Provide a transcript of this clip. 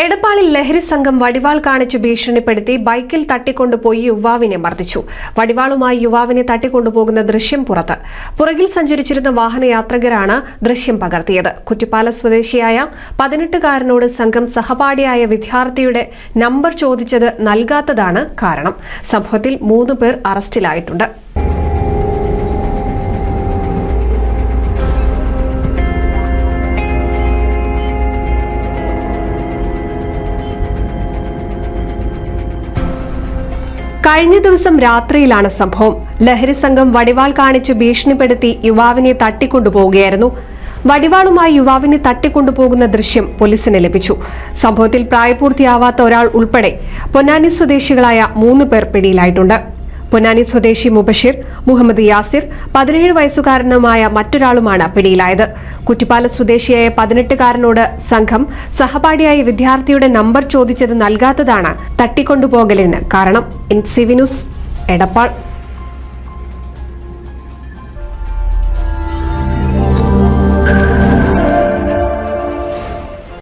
എടപ്പാളിൽ ലഹരി സംഘം വടിവാൾ കാണിച്ച് ഭീഷണിപ്പെടുത്തി ബൈക്കിൽ തട്ടിക്കൊണ്ടുപോയി യുവാവിനെ മർദ്ദിച്ചു. വടിവാളുമായി യുവാവിനെ തട്ടിക്കൊണ്ടുപോകുന്ന ദൃശ്യം പുറത്ത്. പുറകിൽ സഞ്ചരിച്ചിരുന്ന വാഹനയാത്രികരാണ് ദൃശ്യം പകർത്തിയത്. കുറ്റിപ്പാല സ്വദേശിയായ 18-കാരനോട് സംഘം സഹപാഠിയായ വിദ്യാർത്ഥിയുടെ നമ്പർ ചോദിച്ചത് നൽകാത്തതാണ് കാരണം. സംഭവത്തിൽ 3 പേർ അറസ്റ്റിലായിട്ടുണ്ട്. കഴിഞ്ഞ ദിവസം രാത്രിയിലാണ് സംഭവം. ലഹരി സംഘം വടിവാൾ കാണിച്ച് ഭീഷണിപ്പെടുത്തി യുവാവിനെ തട്ടിക്കൊണ്ടുപോവുകയായിരുന്നു. വടിവാളുമായി യുവാവിനെ തട്ടിക്കൊണ്ടുപോകുന്ന ദൃശ്യം പോലീസിന് ലഭിച്ചു. സംഭവത്തിൽ പ്രായപൂർത്തിയാവാത്ത ഒരാൾ ഉൾപ്പെടെ പൊന്നാനി സ്വദേശികളായ 3 പേർ പിടിയിലായിട്ടുണ്ട്. പൊന്നാനി സ്വദേശി മുബഷിർ, മുഹമ്മദ് യാസിർ, 17 വയസ്സുകാരനുമായ മറ്റൊരാളുമാണ് പിടിയിലായത്. കുറ്റിപ്പാല സ്വദേശിയായ 18-കാരനോട് സംഘം സഹപാഠിയായ വിദ്യാർത്ഥിയുടെ നമ്പർ ചോദിച്ചത് നൽകാത്തതാണ് തട്ടിക്കൊണ്ടുപോകലിന് കാരണം. NCV news, Edappal.